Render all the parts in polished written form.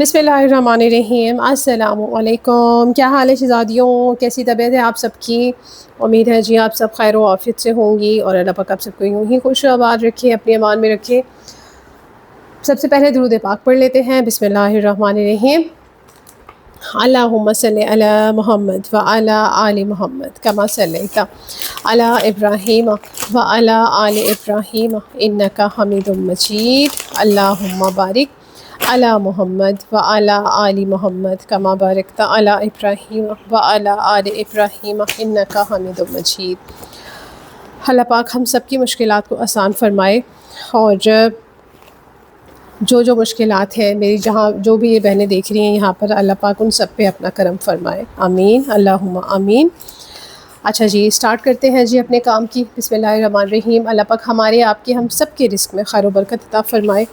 बिस्मिल्लाहिर्रहमानिर्रहीम। अस्सलामुअलैकुम। क्या हाल है शहज़ादियों, कैसी तबीयत है आप सबकी? उम्मीद है जी आप सब खैर आफियत से होंगी और अल्लाह पाक आप सबको यूँ ही खुश आबाद रखे, अपने अमान में रखे। सबसे पहले दुरूद पाक पढ़ लेते हैं। बिस्मिल्लाहिर्रहमानिर्रहीम। अल्लाहुम्मा सल्लि अला मुहम्मद व अला आलि मुहम्मद कमा सल्लैता अला इब्राहीम व अला आलि इब्राहीम इन्नका हमीदुम मजीद। अल्लाहुम्मा बारिक अला मुहम्मद व अला आलि मुहम्मद कमा बारकता अला इब्राहीम व अला आलि इब्राहीम इन्नका हमीदुम मजीद। अल्लाह पाक हम सब की मुश्किलात को आसान फरमाए और जो मुश्किलात हैं मेरी, जहाँ जो भी ये बहनें देख रही हैं यहाँ पर, अल्लाह पाक उन सब पे अपना करम फरमाए। आमीन अल्लाहुम्मा आमीन। अच्छा जी, स्टार्ट करते हैं जी अपने काम की। बिस्मिल्लाहिर्रहमानिर्रहीम। अल्लाह पाक हमारे आपके हम सब के रिस्क में खैर व बरकत अता फरमाए।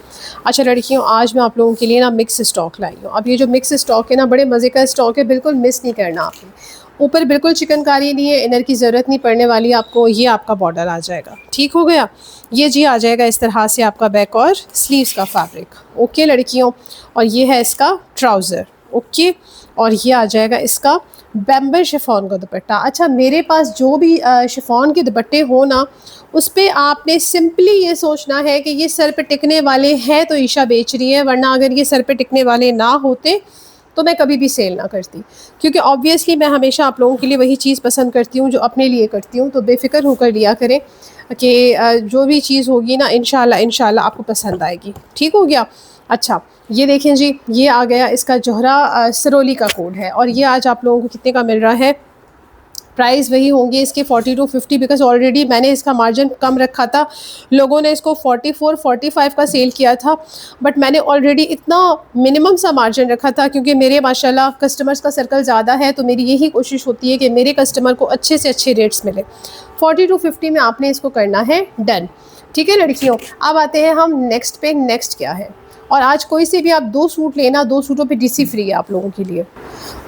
अच्छा लड़कियों, आज मैं आप लोगों के लिए ना मिक्स स्टॉक लाई हूँ। अब ये जो मिक्स स्टॉक है ना, बड़े मज़े का स्टॉक है, बिल्कुल मिस नहीं करना आपने। ऊपर बिल्कुल चिकनकारी नहीं है, इनर की ज़रूरत नहीं पड़ने वाली आपको। ये आपका बॉर्डर आ जाएगा, ठीक हो गया। ये जी आ जाएगा इस तरह से आपका बैक और स्लीव्स का फैब्रिक। ओके लड़कियों, और ये है इसका ट्राउज़र। ओके, और ये आ जाएगा इसका बैम्बर शिफॉन का दुपट्टा। अच्छा, मेरे पास जो भी शिफॉन के दुपट्टे हो ना, उस पर आपने सिंपली ये सोचना है कि ये सर पे टिकने वाले हैं तो ईशा बेच रही है, वरना अगर ये सर पे टिकने वाले ना होते तो मैं कभी भी सेल ना करती। क्योंकि ऑब्वियसली मैं हमेशा आप लोगों के लिए वही चीज़ पसंद करती हूँ जो अपने लिए करती हूँ। तो बेफ़िक्र होकर लिया करें कि जो भी चीज़ होगी ना, इंशाल्लाह आपको पसंद आएगी। ठीक हो गया। अच्छा, ये देखें जी, ये आ गया इसका जोहरा सरोली का कोड है, और ये आज आप लोगों को कितने का मिल रहा है? प्राइस वही होंगे इसके 40 to 50, बिकॉज ऑलरेडी मैंने इसका मार्जिन कम रखा था। लोगों ने इसको 44 45 का सेल किया था, बट मैंने ऑलरेडी इतना मिनिमम सा मार्जिन रखा था, क्योंकि मेरे माशाल्लाह कस्टमर्स का सर्कल ज़्यादा है, तो मेरी यही कोशिश होती है कि मेरे कस्टमर को अच्छे से अच्छे रेट्स मिले। 40 to 50 में आपने इसको करना है डन। ठीक है लड़कियों, अब आते हैं हम नेक्स्ट पे। नेक्स्ट क्या है? और आज कोई से भी आप 2 सूट लेना, 2 सूटों पे डीसी फ्री है आप लोगों के लिए।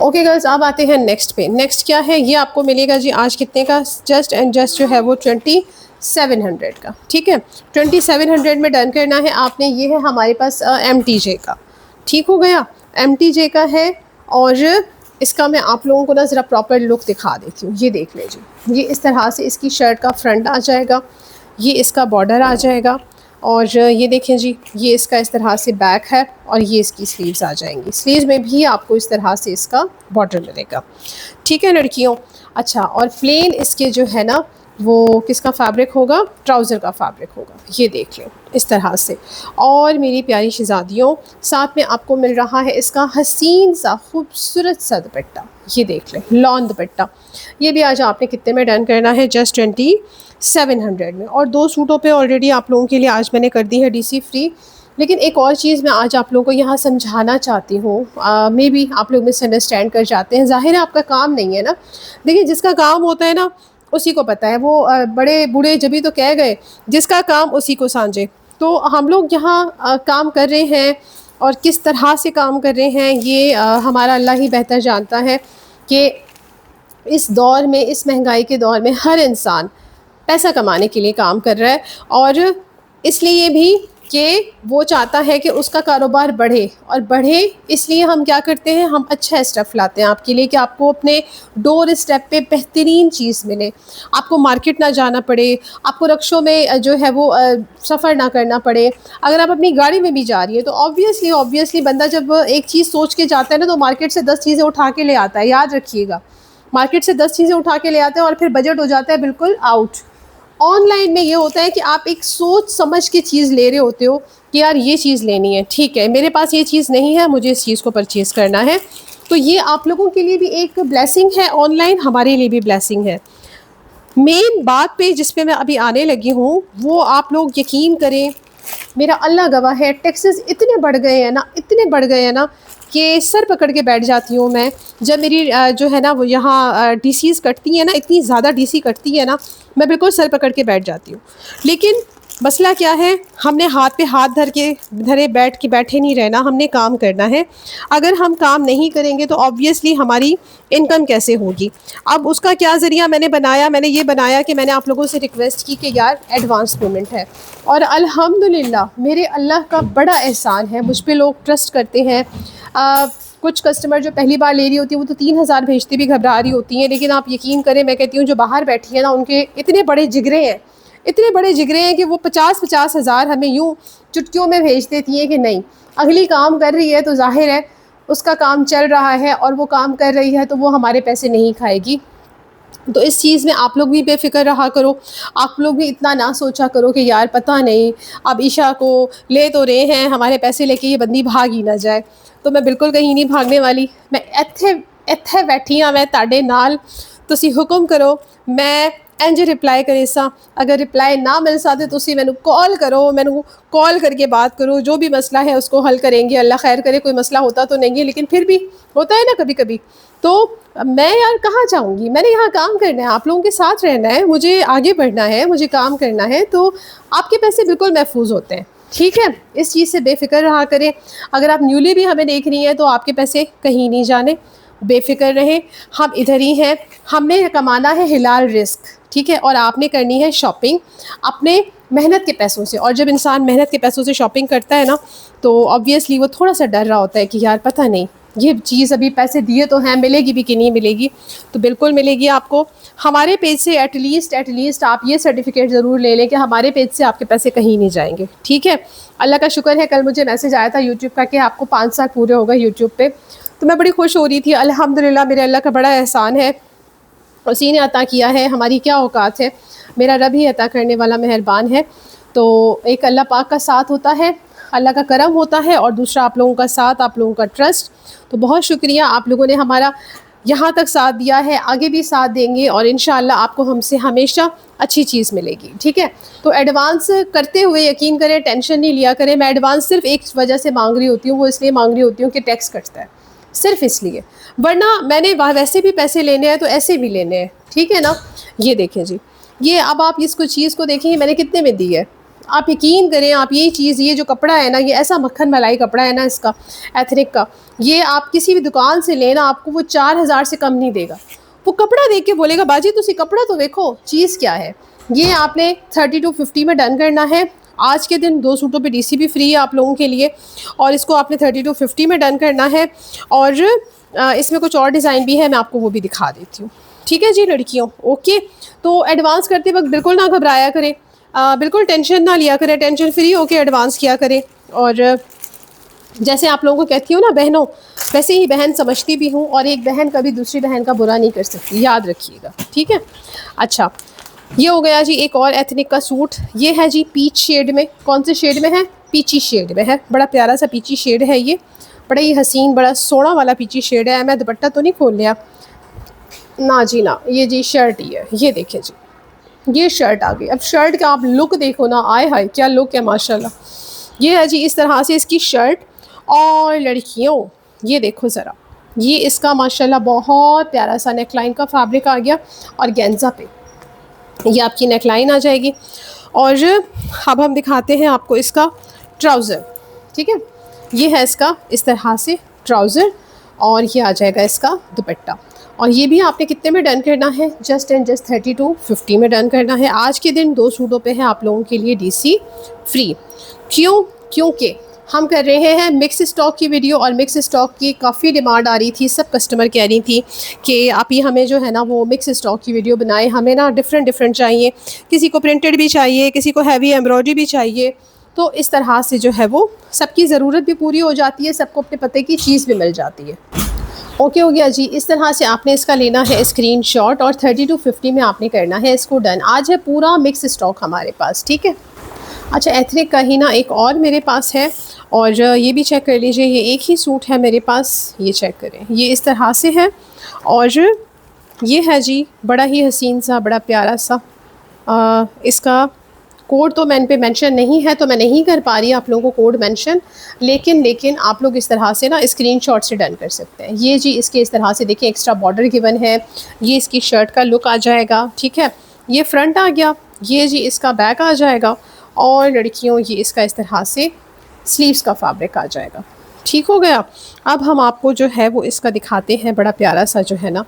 ओके गर्ल्स, अब आते हैं नेक्स्ट पे। नेक्स्ट क्या है? ये आपको मिलेगा जी आज कितने का? जस्ट एंड जस्ट जो है वो 2700 का। ठीक है, 2700 में डन करना है आपने। ये है हमारे पास MTJ का। ठीक हो गया, MTJ का है। और इसका मैं आप लोगों को ना ज़रा प्रॉपर लुक दिखा देती हूँ। ये देख लीजिए, ये इस तरह से इसकी शर्ट का फ्रंट आ जाएगा, ये इसका बॉर्डर आ जाएगा, और ये देखें जी, ये इसका इस तरह से बैक है, और ये इसकी स्लीव्स आ जाएंगी। स्लीव्स में भी आपको इस तरह से इसका बॉर्डर मिलेगा। ठीक है लड़कियों। अच्छा, और प्लेन इसके जो है ना, वो किसका फैब्रिक होगा? ट्राउज़र का फैब्रिक होगा। ये देख लें इस तरह से। और मेरी प्यारी शहज़ादियों, साथ में आपको मिल रहा है इसका हसीन सा खूबसूरत सा दुपट्टा। ये देख लें, लॉन दुपट्टा। ये भी आज आपने कितने में डन करना है? जस्ट 2700 में। और 2 सूटों पे ऑलरेडी आप लोगों के लिए आज मैंने कर दी है डीसी फ्री। लेकिन एक और चीज़ मैं आज आप लोगों को यहाँ समझाना चाहती हूँ। मे बी आप लोग मिसअंडरस्टैंड कर जाते हैं। ज़ाहिर है आपका काम नहीं है ना। देखिए, जिसका काम होता है ना उसी को पता है। वो बड़े बूढ़े जभी तो कह गए, जिसका काम उसी को सांझे। तो हम लोग यहाँ काम कर रहे हैं, और किस तरह से काम कर रहे हैं ये हमारा अल्लाह ही बेहतर जानता है। कि इस दौर में, इस महंगाई के दौर में, हर इंसान पैसा कमाने के लिए काम कर रहा है, और इसलिए भी कि वो चाहता है कि उसका कारोबार बढ़े। और बढ़े इसलिए हम क्या करते हैं? हम अच्छा स्टफ़ लाते हैं आपके लिए, कि आपको अपने डोर स्टेप पे बेहतरीन चीज़ मिले, आपको मार्केट ना जाना पड़े, आपको रक्शों में जो है वो सफ़र ना करना पड़े। अगर आप अपनी गाड़ी में भी जा रही है तो ऑब्वियसली बंदा जब एक चीज़ सोच के जाता है ना, तो मार्केट से 10 चीज़ें उठा के ले आता है। याद रखिएगा, मार्केट से 10 चीज़ें उठा के ले आते हैं, और फिर बजट हो जाता है बिल्कुल आउट। ऑनलाइन में ये होता है कि आप एक सोच समझ के चीज़ ले रहे होते हो कि यार ये चीज़ लेनी है, ठीक है, मेरे पास ये चीज़ नहीं है, मुझे इस चीज़ को परचेज़ करना है। तो ये आप लोगों के लिए भी एक ब्लेसिंग है, ऑनलाइन हमारे लिए भी ब्लेसिंग है। मेन बात पे जिस पे मैं अभी आने लगी हूँ, वो आप लोग यकीन करें, मेरा अल्लाह गवाह है, टैक्सेस इतने बढ़ गए हैं ना, इतने बढ़ गए हैं ना, कि सर पकड़ के बैठ जाती हूँ मैं। जब मेरी जो है ना वो यहाँ डीसीज़ कटती हैं ना, इतनी ज़्यादा डीसी कटती है ना, मैं बिल्कुल सर पकड़ के बैठ जाती हूँ। लेकिन मसला क्या है? हमने हाथ पे हाथ धरे बैठे नहीं रहना, हमने काम करना है। अगर हम काम नहीं करेंगे तो ऑब्वियसली हमारी इनकम कैसे होगी? अब उसका क्या ज़रिया मैंने बनाया? मैंने ये बनाया कि मैंने आप लोगों से रिक्वेस्ट की कि यार एडवांस पेमेंट है, और अल्हम्दुलिल्लाह मेरे अल्लाह का बड़ा एहसान है, मुझ पे लोग ट्रस्ट करते हैं। कुछ कस्टमर जो पहली बार ले रही होती है वो तो 3,000 भेजती भी घबरा रही होती हैं, लेकिन आप यकीन करें, मैं कहती हूँ जो बाहर बैठी है ना, उनके इतने बड़े जिगरे हैं, इतने बड़े जिगरे हैं कि वो 50-50 हज़ार हमें यूँ चुटकियों में भेज देती हैं कि नहीं, अगली काम कर रही है तो जाहिर है उसका काम चल रहा है और वो काम कर रही है तो वो हमारे पैसे नहीं खाएगी। तो इस चीज़ में आप लोग भी बेफ़िक्र रहा करो, आप लोग भी इतना ना सोचा करो कि यार पता नहीं अब ईशा को ले तो रहे हैं, हमारे पैसे लेके ये बंदी भाग ही ना जाए। तो मैं बिल्कुल कहीं नहीं भागने वाली, मैं इत्थे इत्थे बैठी हाँ मैं ताड़े नाल, तुसी हुक्म करो, मैं इंज रिप्लाई करे सा, अगर रिप्लाई ना मिल सकते तुसी मैनू कॉल करो, मैनू कॉल करके बात करो, जो भी मसला है उसको हल करेंगे, अल्लाह खैर करे, कोई मसला होता तो नहीं है लेकिन फिर भी होता है ना कभी कभी। तो मैं यार कहाँ जाऊँगी, मैंने यहाँ काम करना है, आप लोगों के साथ रहना है, मुझे आगे बढ़ना है, मुझे काम करना है, तो आपके पैसे बिल्कुल महफूज होते हैं, ठीक है। इस चीज़ से बेफ़िक्र रहा करें। अगर आप न्यूली भी हमें देख रही हैं तो आपके पैसे कहीं नहीं जाने, बेफ़िक्र रहें, हम इधर ही हैं, हमने कमाना है हिलाल रिस्क, ठीक है, और आपने करनी है शॉपिंग अपने मेहनत के पैसों से। और जब इंसान मेहनत के पैसों से शॉपिंग करता है ना, तो ऑब्वियसली वो थोड़ा सा डर रहा होता है कि यार पता नहीं ये चीज़ अभी पैसे दिए तो हैं, मिलेगी भी कि नहीं मिलेगी, तो बिल्कुल मिलेगी आपको। हमारे पेज से एटलीस्ट आप ये सर्टिफिकेट ज़रूर ले लें कि हमारे पेज से आपके पैसे कहीं नहीं जाएंगे, ठीक है। अल्लाह का शुक्र है, कल मुझे मैसेज आया था यूट्यूब का कि आपको 5 साल पूरे हो गए यूट्यूब पे, तो मैं बड़ी खुश हो रही थी। अल्हम्दुलिल्लाह, मेरे अल्लाह का बड़ा एहसान है, उसी ने अता किया है, हमारी क्या औकात है, मेरा रब ही अता करने वाला मेहरबान है। तो एक अल्लाह पाक का साथ होता है, अल्लाह का करम होता है, और दूसरा आप लोगों का साथ, आप लोगों का ट्रस्ट। तो बहुत शुक्रिया, आप लोगों ने हमारा यहाँ तक साथ दिया है, आगे भी साथ देंगे और इंशाअल्लाह आपको हमसे हमेशा अच्छी चीज़ मिलेगी, ठीक है। तो एडवांस करते हुए यकीन करें, टेंशन नहीं लिया करें। मैं एडवांस सिर्फ एक वजह से मांग रही होती हूँ, वो इसलिए मांग रही होती हूँ कि टैक्स कटता है, सिर्फ इसलिए, वरना मैंने वैसे भी पैसे लेने हैं तो ऐसे भी लेने हैं, ठीक है ना। ये देखें जी, ये अब आप इसको चीज़ को देखें, मैंने कितने में दी है, आप यकीन करें, आप यही चीज़, ये जो कपड़ा है ना, ये ऐसा मक्खन मलाई कपड़ा है ना इसका, एथनिक का, ये आप किसी भी दुकान से लेना, आपको वो 4,000 से कम नहीं देगा। वो कपड़ा देख के बोलेगा बाजी तुसी कपड़ा तो देखो चीज़ क्या है। ये आपने 30 to 50 में डन करना है। आज के दिन 2 सूटों पे डीसी भी फ्री है आप लोगों के लिए, और इसको आपने 30 to 50 में डन करना है। और इसमें कुछ और डिज़ाइन भी है, मैं आपको वो भी दिखा देती हूँ, ठीक है जी लड़कियों। ओके, तो एडवांस करते वक्त बिल्कुल ना घबराया करें, बिल्कुल टेंशन ना लिया करें, टेंशन फ्री होके एडवांस किया करें। और जैसे आप लोगों को कहती हूँ ना बहनों, वैसे ही बहन समझती भी हूँ, और एक बहन कभी दूसरी बहन का बुरा नहीं कर सकती, याद रखिएगा, ठीक है। अच्छा, ये हो गया जी एक और एथनिक का सूट, ये है जी पीच शेड में। कौन से शेड में है? पीची शेड में है, बड़ा प्यारा सा पीची शेड है ये, बड़ा ही हसीन, बड़ा सोना वाला पीची शेड है। मैं दुपट्टा तो नहीं खोल लिया ना जी ना, ये जी शर्ट ही है, ये देखें जी, ये शर्ट आ गई। अब शर्ट का आप लुक देखो ना, आय हाय क्या लुक है माशाल्लाह। ये है जी इस तरह से इसकी शर्ट, और लड़कियों ये देखो ज़रा, ये इसका माशाल्लाह बहुत प्यारा सा नेकलाइन का फैब्रिक आ गया, और गेंजा पे ये आपकी नेकलाइन आ जाएगी। और अब हम दिखाते हैं आपको इसका ट्राउज़र, ठीक है। ये है इसका इस तरह से ट्राउज़र, और ये आ जाएगा इसका दुपट्टा। और ये भी आपने कितने में डन करना है? जस्ट एंड जस्ट 30 to 50 में डन करना है। आज के दिन 2 सूटों पे है आप लोगों के लिए डीसी फ्री। क्यों? क्योंकि हम कर रहे हैं मिक्स स्टॉक की वीडियो, और मिक्स स्टॉक की काफ़ी डिमांड आ रही थी, सब कस्टमर कह रही थी कि आप ही हमें जो है ना वो मिक्स स्टॉक की वीडियो बनाए, हमें ना डिफरेंट चाहिए, किसी को प्रिंटेड भी चाहिए, किसी को हैवी एम्ब्रॉयडरी भी चाहिए। तो इस तरह से जो है वो सबकी ज़रूरत भी पूरी हो जाती है, सबको अपने पते की चीज़ भी मिल जाती है। ओके हो गया जी, इस तरह से आपने इसका लेना है स्क्रीनशॉट, और 30 to 50 में आपने करना है इसको डन। आज है पूरा मिक्स स्टॉक हमारे पास, ठीक है। अच्छा, एथनिक का ही ना एक और मेरे पास है, और ये भी चेक कर लीजिए, ये एक ही सूट है मेरे पास, ये चेक करें, ये इस तरह से है। और ये है जी बड़ा ही हसीन सा, बड़ा प्यारा सा, इसका कोड तो मैंने पे मेंशन नहीं है, तो मैं नहीं कर पा रही आप लोगों को कोड मेंशन, लेकिन आप लोग इस तरह से ना स्क्रीनशॉट से डन कर सकते हैं। ये जी इसके इस तरह से देखिए एक्स्ट्रा बॉर्डर गिवन है, ये इसकी शर्ट का लुक आ जाएगा, ठीक है। ये फ्रंट आ गया, ये जी इसका बैक आ जाएगा, और लड़कियों ये इसका इस तरह से स्लीव्स का फैब्रिक आ जाएगा, ठीक हो गया। अब हम आपको जो है वो इसका दिखाते हैं, बड़ा प्यारा सा जो है ना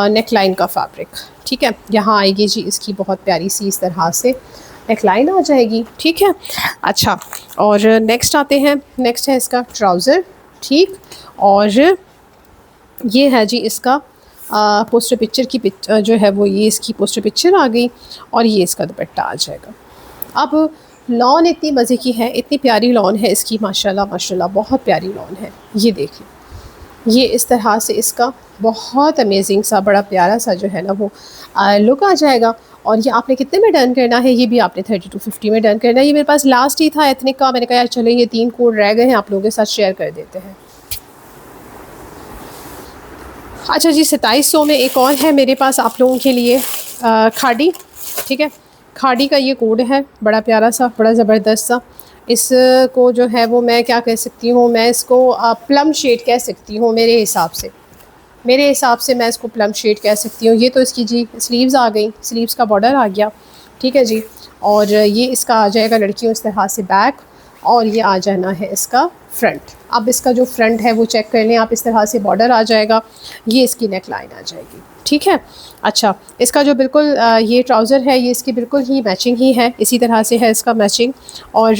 नेकलाइन का फैब्रिक, ठीक है। यहाँ आएगी जी इसकी बहुत प्यारी सी इस तरह से नेकलाइन आ जाएगी, ठीक है। अच्छा, और नेक्स्ट आते हैं, नेक्स्ट है इसका ट्राउज़र। ठीक। और ये है जी इसका पोस्टर पिक्चर की जो है वो ये इसकी पोस्टर पिक्चर आ गई और ये इसका दुपट्टा आ जाएगा। अब लॉन इतनी मज़े की है, इतनी प्यारी लॉन है इसकी, माशाल्लाह माशाल्लाह बहुत प्यारी लॉन है। ये देखिए, ये इस तरह से इसका बहुत अमेजिंग सा बड़ा प्यारा सा जो है ना वो लुक आ जाएगा। और ये आपने कितने में डन करना है, ये भी आपने 3250 में डन करना है। ये मेरे पास लास्ट ही था एथनिक का, मैंने कहा यार चलो ये 3 कोड रह गए हैं, आप लोगों के साथ शेयर कर देते हैं। अच्छा जी, 2700 में एक और है मेरे पास आप लोगों के लिए खाड़ी। ठीक है, खाड़ी का ये कोड है, बड़ा प्यारा सा, बड़ा ज़बरदस्त सा। इसको जो है वो मैं क्या कह सकती हूँ, मैं इसको प्लम शेड कह सकती हूँ मेरे हिसाब से। मेरे हिसाब से मैं इसको प्लम शेड कह सकती हूँ। ये तो इसकी जी स्लीव्स आ गई, स्लीव्स का बॉर्डर आ गया। ठीक है जी, और ये इसका आ जाएगा लड़कियों इस तरह से बैक, और ये आ जाना है इसका फ्रंट। अब इसका जो फ्रंट है वो चेक कर लें आप, इस तरह से बॉर्डर आ जाएगा, ये इसकी नेक लाइन आ जाएगी। ठीक है, अच्छा इसका जो बिल्कुल ये ट्राउज़र है ये इसकी बिल्कुल ही मैचिंग ही है, इसी तरह से है इसका मैचिंग। और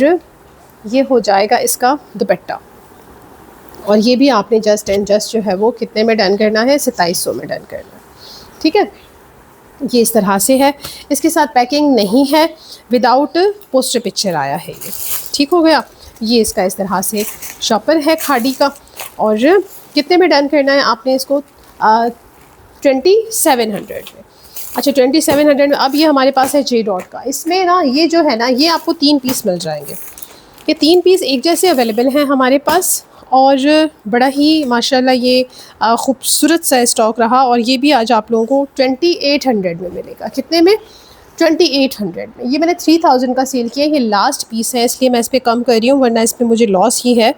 ये हो जाएगा इसका दुपट्टा, और ये भी आपने जस्ट एंड जस्ट जो है वो कितने में डन करना है, 2700 में डन करना है। ठीक है, ये इस तरह से है, इसके साथ पैकिंग नहीं है, विदाउट पोस्टर पिक्चर आया है ये। ठीक हो गया, ये इसका इस तरह से शॉपर है खाड़ी का। और कितने में डन करना है आपने इसको, 2700 में। अच्छा 2700 में। अब ये हमारे पास है जे डॉट का, इसमें ना ये जो है ना ये आपको 3 पीस मिल जाएंगे। ये 3 पीस एक जैसे अवेलेबल हैं हमारे पास, और बड़ा ही माशाल्लाह ये ख़ूबसूरत सा स्टॉक रहा। और ये भी आज आप लोगों को 2800 में मिलेगा। कितने में, 2800 में। ये मैंने 3000 का सेल किया, ये लास्ट पीस है इसलिए मैं इस पर कम कर रही हूँ, वरना इस पर मुझे लॉस ही है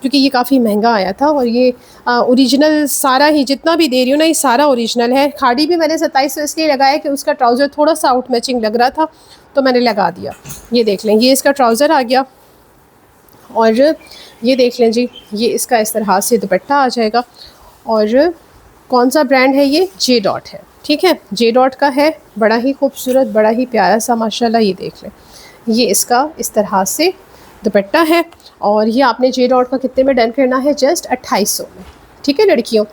क्योंकि ये काफ़ी महंगा आया था। और ये ओरिजिनल सारा ही जितना भी दे रही हूँ ना ये सारा ओरिजिनल है। खाड़ी भी मैंने 2700 इसलिए लगाया कि उसका ट्राउज़र थोड़ा सा आउट मैचिंग लग रहा था तो मैंने लगा दिया। ये देख लें, ये इसका ट्राउज़र आ गया, और ये देख लें जी, ये इसका इस तरह से दुपट्टा आ जाएगा। और कौन सा ब्रांड है, ये जे डॉट है। ठीक है, जे डॉट का है, बड़ा ही खूबसूरत, बड़ा ही प्यारा सा माशाल्लाह। ये देख लें, ये इसका इस तरह से दुपट्टा है, और ये आपने जे डॉट का कितने में डन करना है, जस्ट 2800 में। ठीक है लड़कियों,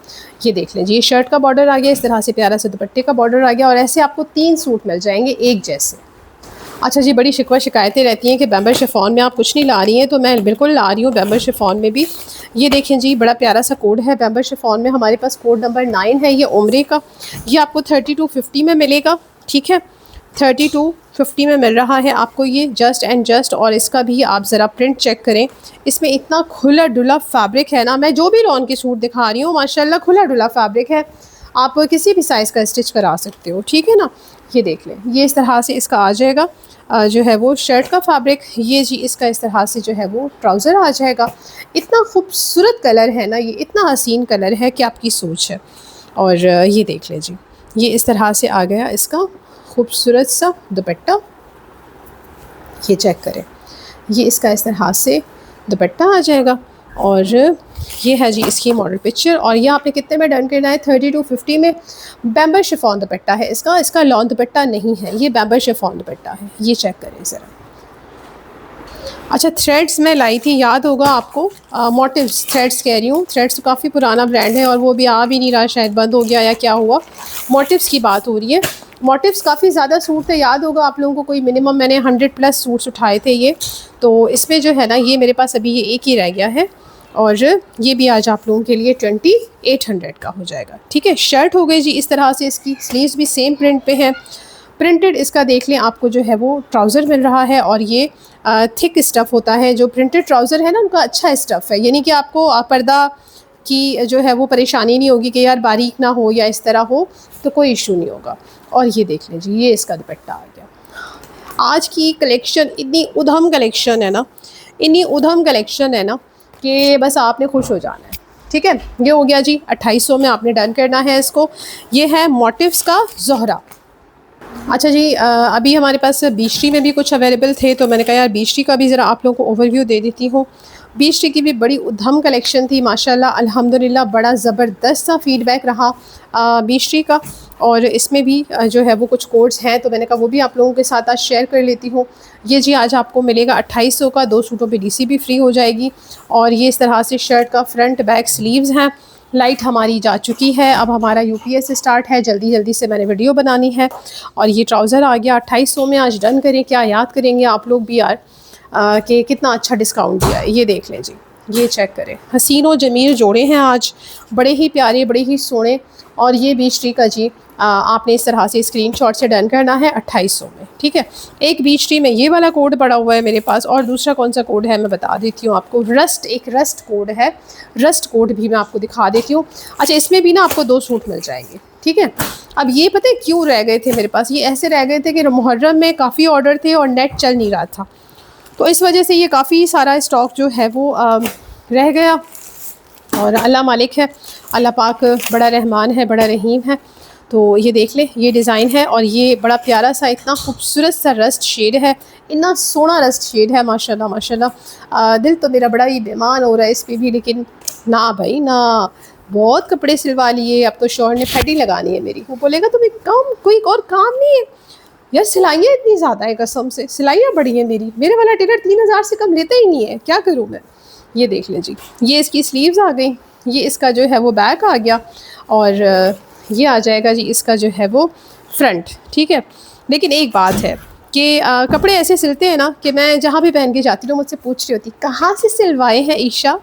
ये देख लें जी, ये शर्ट का बॉर्डर आ गया, इस तरह से प्यारा सा दुपट्टे का बॉर्डर आ गया, और ऐसे आपको 3 सूट मिल जाएंगे एक जैसे। अच्छा जी, बड़ी शिकायतें रहती हैं कि बैम्बर शिफॉन में आप कुछ नहीं ला रही हैं, तो मैं बिल्कुल ला रही हूँ बैम्बर शिफॉन में भी। ये देखें जी, बड़ा प्यारा सा कोड है बैम्बर शिफॉन में, हमारे पास कोड नंबर 9 है, ये उम्रे का। ये आपको 3250 में मिलेगा। ठीक है, 3250 में मिल रहा है आपको ये जस्ट एंड जस्ट। और इसका भी आप ज़रा प्रिंट चेक करें, इसमें इतना खुला डुला फैब्रिक है ना, मैं जो भी लॉन के सूट दिखा रही हूँ माशाल्लाह खुला डुला फैब्रिक है, आप किसी भी साइज़ का स्टिच करा सकते हो। ठीक है ना, ये देख लें, ये इस तरह से इसका आ जाएगा जो है वो शर्ट का फैब्रिक। ये जी इसका इस तरह से जो है वो ट्राउज़र आ जाएगा। इतना खूबसूरत कलर है ना, ये इतना हसीन कलर है कि आपकी सोच है। और ये देख लें जी, ये इस तरह से आ गया इसका खूबसूरत सा दुपट्टा। ये चेक करें, ये इसका इस तरह से दुपट्टा आ जाएगा। और ये है जी इसकी मॉडल पिक्चर, और ये आपने कितने में डन करना है, 3250 में। बैम्बर शिफॉन दुपट्टा है इसका लॉन दुपट्टा नहीं है, ये बैम्बर शिफॉन दुपट्टा है। ये चेक करें ज़रा। अच्छा, थ्रेड्स मैं लाई थी, याद होगा आपको, मोटिव्स थ्रेड्स कह रही हूँ। थ्रेड्स तो काफ़ी पुराना ब्रांड है और वो भी आ भी नहीं रहा, शायद बंद हो गया या क्या हुआ। मोटिव्स की बात हो रही है। मोटिव्स काफ़ी ज़्यादा सूट थे, याद होगा आप लोगों को, कोई मिनिमम मैंने 100+ सूट्स उठाए थे ये। तो इसमें जो है ना ये मेरे पास अभी ये एक ही रह गया है, और ये भी आज आप लोगों के लिए 2800 का हो जाएगा। ठीक है, शर्ट हो गई जी इस तरह से, इसकी स्लीव्स भी सेम प्रिंट पे हैं, प्रिंटेड। इसका देख लें, आपको जो है वो ट्राउज़र मिल रहा है, और ये थिक स्टफ़ होता है। जो प्रिंटेड ट्राउज़र है ना उनका अच्छा स्टफ़ है, यानी कि आपको पर्दा की जो है वो परेशानी नहीं होगी कि यार बारीक ना हो या इस तरह हो, तो कोई इशू नहीं होगा। और ये देख लें जी, ये इसका दुपट्टा आ गया। आज की कलेक्शन इतनी उधम कलेक्शन है ना, इतनी उधम कलेक्शन है ना कि बस आपने खुश हो जाना है। ठीक है, ये हो गया जी, 2800 में आपने डन करना है इसको। ये है मोटिव्स का ज़ोहरा। अच्छा जी, अभी हमारे पास बीशरी में भी कुछ अवेलेबल थे, तो मैंने कहा यार बीशरी का भी ज़रा आप लोगों को ओवरव्यू दे देती हूँ। बीच टी की भी बड़ी उधम कलेक्शन थी माशाल्लाह अल्हम्दुलिल्लाह, बड़ा ज़बरदस्त सा फीडबैक रहा बीच टी का। और इसमें भी जो है वो कुछ कोड्स हैं, तो मैंने कहा वो भी आप लोगों के साथ आज शेयर कर लेती हूँ। ये जी आज आपको मिलेगा 2800 का, 2 सूटों पे डीसी भी फ्री हो जाएगी। और ये इस तरह से शर्ट का फ्रंट बैक स्लीव्स हैं। लाइट हमारी जा चुकी है, अब हमारा यूपीएस स्टार्ट है, जल्दी जल्दी से मैंने वीडियो बनानी है। और ये ट्राउज़र आ गया 2800 में, आज डन करें, क्या याद करेंगे आप लोग भी यार कि कितना अच्छा डिस्काउंट दिया है। ये देख लें जी, ये चेक करें, हसीन और जमील जोड़े हैं आज, बड़े ही प्यारे, बड़े ही सोने। और ये बीच टी का जी आपने इस तरह से स्क्रीनशॉट से डन करना है 2800 में, ठीक है। एक बीच टी में ये वाला कोड पड़ा हुआ है मेरे पास, और दूसरा कौन सा कोड है मैं बता देती हूँ आपको, रस्ट, एक रस्ट कोड है, रस्ट कोड भी मैं आपको दिखा देती हूँ। अच्छा, इसमें भी ना आपको 2 सूट मिल जाएंगे, ठीक है। अब ये पता है क्यों रह गए थे मेरे पास, ये ऐसे रह गए थे कि मुहर्रम में काफ़ी ऑर्डर थे और नेट चल नहीं रहा था, तो इस वजह से ये काफ़ी सारा स्टॉक जो है वो रह गया। और अल्लाह मालिक है, अल्लाह पाक बड़ा रहमान है, बड़ा रहीम है। तो ये देख ले, ये डिज़ाइन है, और ये बड़ा प्यारा सा, इतना खूबसूरत सा रस्ट शेड है, इतना सोना रस्ट शेड है माशाल्लाह माशाल्लाह। दिल तो मेरा बड़ा ही बेमान हो रहा है इस पर भी, लेकिन ना भाई ना, बहुत कपड़े सिलवा लिए, अब तो शौहर ने फैटी लगानी है मेरी। वो बोलेगा तुम्हें काम कोई और काम नहीं है यार, सिलाइयाँ इतनी ज़्यादा है, कसम से सिलाइयाँ बड़ी हैं मेरी, मेरे वाला टेलर 3000 से कम लेता ही नहीं है, क्या करूँ मैं। ये देख लें जी, ये इसकी स्लीव्स आ गई, ये इसका जो है वो बैक आ गया, और ये आ जाएगा जी इसका जो है वो फ्रंट, ठीक है। लेकिन एक बात है कि कपड़े ऐसे सिलते हैं ना कि मैं जहाँ भी पहन के जाती हूँ मुझसे पूछ रही होती कहाँ से सिलवाए हैं ईशा,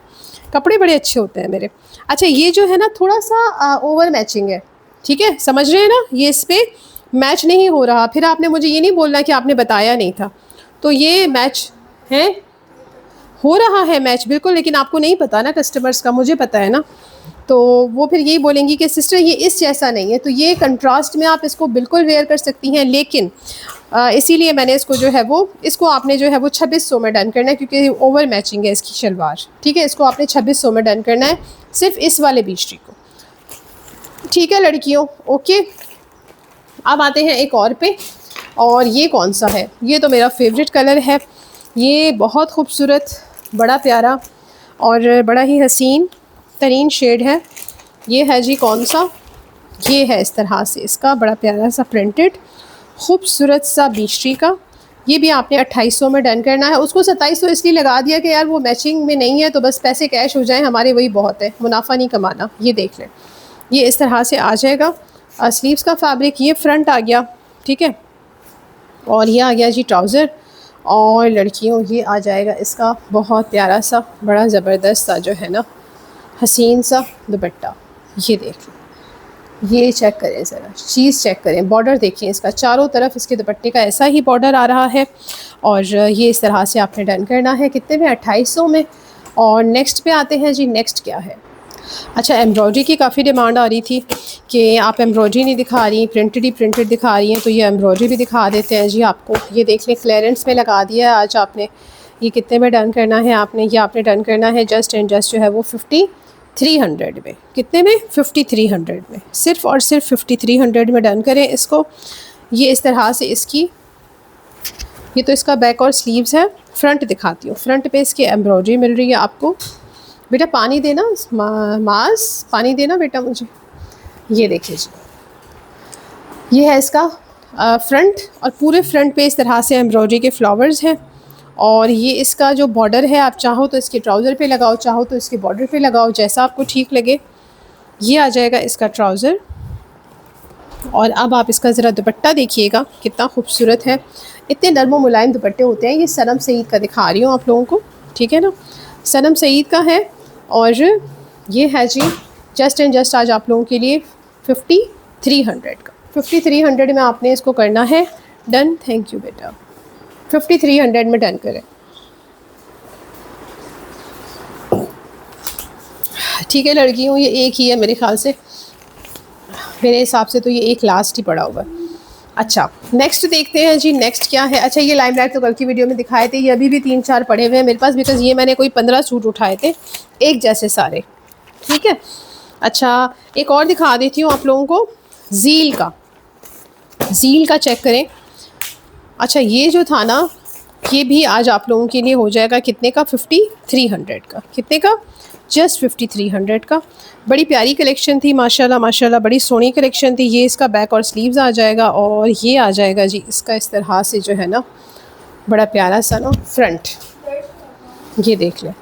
कपड़े बड़े अच्छे होते हैं मेरे। अच्छा, ये जो है ना थोड़ा सा ओवर मैचिंग है, ठीक है, समझ रहे हैं ना, ये इस पर मैच नहीं हो रहा, फिर आपने मुझे ये नहीं बोलना कि आपने बताया नहीं था। तो ये मैच है, हो रहा है मैच बिल्कुल, लेकिन आपको नहीं पता ना, कस्टमर्स का, मुझे पता है ना। तो वो फिर यही बोलेंगी कि सिस्टर ये इस जैसा नहीं है, तो ये कंट्रास्ट में आप इसको बिल्कुल वेयर कर सकती हैं, लेकिन इसीलिए मैंने इसको जो है वो, इसको आपने जो है वो 2600 में डन करना है, क्योंकि ओवर मैचिंग है इसकी शलवार, ठीक है। इसको आपने 2600 में डन करना है, सिर्फ इस वाले बीच टी को, ठीक है लड़कियों, ओके। अब आते हैं एक और पे, और ये कौन सा है, ये तो मेरा फेवरेट कलर है, ये बहुत खूबसूरत, बड़ा प्यारा और बड़ा ही हसीन तरीन शेड है। ये है जी कौन सा, ये है इस तरह से इसका बड़ा प्यारा सा प्रिंटेड खूबसूरत सा बीच टी का, ये भी आपने 2800 में डन करना है। उसको 2700 इसलिए लगा दिया कि यार वो मैचिंग में नहीं है, तो बस पैसे कैश हो जाएं हमारे, वही बहुत है, मुनाफा नहीं कमाना। ये देख लें, ये इस तरह से आ जाएगा स्लीव्स का फैब्रिक, ये फ्रंट आ गया, ठीक है। और ये आ गया जी ट्राउज़र, और लड़कियों ये आ जाएगा इसका बहुत प्यारा सा, बड़ा ज़बरदस्त सा जो है ना हसीन सा दुपट्टा। ये देखें, ये चेक करें ज़रा, चीज़ चेक करें, बॉर्डर देखिए इसका, चारों तरफ इसके दुपट्टे का ऐसा ही बॉर्डर आ रहा है। और ये इस तरह से आपने डन करना है, कितने में, 2800 में। और नेक्स्ट पे आते हैं जी, नेक्स्ट क्या है। अच्छा, एम्ब्रॉयडरी की काफ़ी डिमांड आ रही थी कि आप एम्ब्रॉयडरी नहीं दिखा रही, प्रिंटेड ही प्रिंटेड दिखा रही हैं, तो ये एम्ब्रॉयडरी भी दिखा देते हैं जी आपको। ये देख लें, क्लियरेंस में लगा दिया है आज आपने। ये कितने में डन करना है आपने, ये आपने डन करना है जस्ट एंड जस्ट जो है वो 5300 में। कितने में, 5300 में, सिर्फ और सिर्फ 5300 में डन करें इसको। ये इस तरह से इसकी, ये तो इसका बैक और स्लीव्स है, फ्रंट दिखाती हूँ। फ्रंट पे इसकी एम्ब्रॉयडरी मिल रही है आपको। बेटा पानी देना, मास पानी देना बेटा मुझे। ये देखिए जी, ये है इसका फ्रंट, और पूरे फ्रंट पे इस तरह से एम्ब्रॉयडरी के फ्लावर्स हैं। और ये इसका जो बॉर्डर है, आप चाहो तो इसके ट्राउज़र पे लगाओ, चाहो तो इसके बॉर्डर पे लगाओ, जैसा आपको ठीक लगे। ये आ जाएगा इसका ट्राउज़र। और अब आप इसका ज़रा दुपट्टा देखिएगा कितना खूबसूरत है, इतने नरम मुलायम दुपट्टे होते हैं। ये सनम सईद का दिखा रही हूँ आप लोगों को, ठीक है ना, सनम सईद का है। और ये है जी जस्ट एंड जस्ट आज आप लोगों के लिए 5300 का। 5300 में आपने इसको करना है डन। थैंक यू बेटा, 5300 में डन करें, ठीक है लड़कियों। ये एक ही है मेरे ख्याल से, मेरे हिसाब से तो ये एक लास्ट ही पड़ा हुआ है। अच्छा, नेक्स्ट देखते हैं जी, नेक्स्ट क्या है। अच्छा, ये लाइमलाइट तो कल की वीडियो में दिखाए थे, ये अभी भी 3-4 पड़े हुए हैं मेरे पास, बिकॉज़ ये मैंने कोई 15 सूट उठाए थे एक जैसे सारे, ठीक है। अच्छा, एक और दिखा देती हूँ आप लोगों को, ज़ील का चेक करें। अच्छा, ये जो था ना, ये भी आज आप लोगों के लिए हो जाएगा कितने का, 5300 का। कितने का? जस्ट 5300 का। बड़ी प्यारी कलेक्शन थी माशाल्लाह माशाल्लाह, बड़ी सोहनी कलेक्शन थी। ये इसका बैक और स्लीव्स आ जाएगा और ये आ जाएगा जी इसका इस तरह से जो है ना बड़ा प्यारा सा ना फ्रंट। ये देख लें,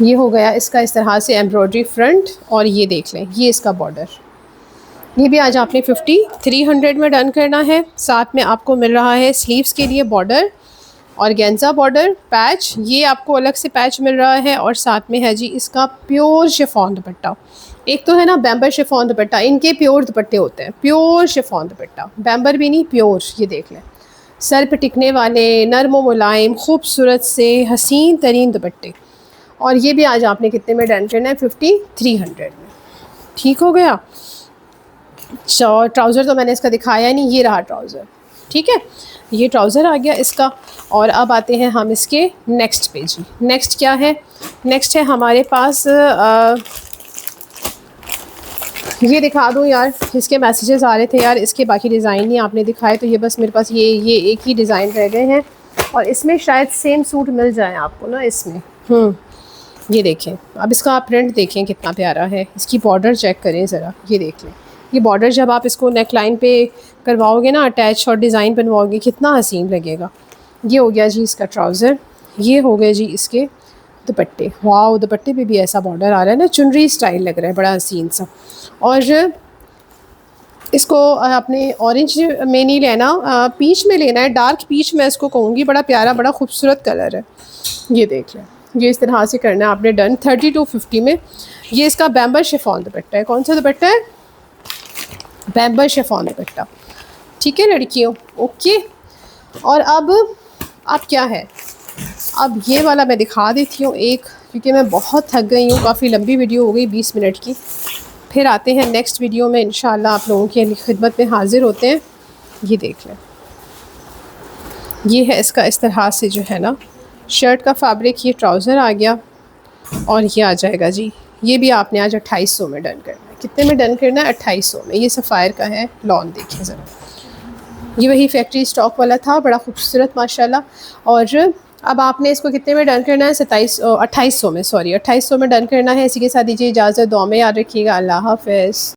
ये हो गया इसका इस तरह से एम्ब्रॉयडरी फ्रंट और ये देख लें ये इसका बॉर्डर। ये भी आज आपने 5300 में डन करना है। साथ में आपको मिल रहा है स्लीव्स के लिए बॉर्डर और गेंजा बॉर्डर पैच, ये आपको अलग से पैच मिल रहा है और साथ में है जी इसका प्योर शिफॉन दुपट्टा। एक तो है ना बैम्बर शिफॉन दुपट्टा, इनके प्योर दुपट्टे होते हैं, प्योर शिफॉन दुपट्टा, बैम्बर भी नहीं प्योर। ये देख लें सर पे टिकने वाले नरम मुलायम खूबसूरत से हसीन तरीन दुपट्टे। और ये भी आज आपने कितने में डन करना है? 5300 में। ठीक हो गया। ट्राउज़र तो मैंने इसका दिखाया नहीं, ये रहा ट्राउज़र। ठीक है, ये ट्राउज़र आ गया इसका। और अब आते हैं हम इसके नेक्स्ट पे जी। नेक्स्ट क्या है? नेक्स्ट है हमारे पास ये दिखा दूँ यार, इसके मैसेजेस आ रहे थे यार, इसके बाकी डिज़ाइन नहीं आपने दिखाए, तो ये बस मेरे पास ये एक ही डिज़ाइन रह गए हैं और इसमें शायद सेम सूट मिल जाए आपको ना इसमें। ये देखें, अब इसका आप प्रिंट देखें कितना प्यारा है, इसकी बॉर्डर चेक करें ज़रा, ये देख लें। ये बॉर्डर जब आप इसको नेक लाइन पे करवाओगे ना अटैच और डिज़ाइन बनवाओगे कितना हसीन लगेगा। ये हो गया जी इसका ट्राउज़र, ये हो गए जी इसके दुपट्टे। वाह, दुपट्टे पे भी ऐसा बॉर्डर आ रहा है ना, चुनरी स्टाइल लग रहा है, बड़ा हसीन सा। और इसको आपने ऑरेंज में नहीं लेना, पीच में लेना है, डार्क पीच मैं इसको कहूँगी, बड़ा प्यारा बड़ा खूबसूरत कलर है। ये देख लें, ये इस तरह से करना है आपने डन 3250 में। ये इसका बैम्बर शिफॉन दुपट्टा है। कौन सा दुपट्टा है? बैम्बर शिफॉन दुपट्टा। ठीक है लड़कियों, ओके। और अब क्या है, अब ये वाला मैं दिखा देती हूँ एक, क्योंकि मैं बहुत थक गई हूँ, काफ़ी लंबी वीडियो हो गई 20 मिनट की। फिर आते हैं नेक्स्ट वीडियो में इंशाल्लाह, आप लोगों की खिदमत में हाजिर होते हैं। ये देख लें, ये है इसका इस तरह से जो है ना शर्ट का फैब्रिक, ये ट्राउज़र आ गया और ये आ जाएगा जी। ये भी आपने आज 2800 में डन करना है। कितने में डन करना है? 2800 में। ये सफ़ायर का है लॉन, देखिए ज़रा, ये वही फैक्ट्री स्टॉक वाला था, बड़ा खूबसूरत माशाल्लाह। और अब आपने इसको कितने में डन करना है? 2800 में, सॉरी 2800 में डन करना है। इसी के साथ दीजिए इजाज़त, दुआ में याद रखिएगा। अल्लाह हाफ़िज़।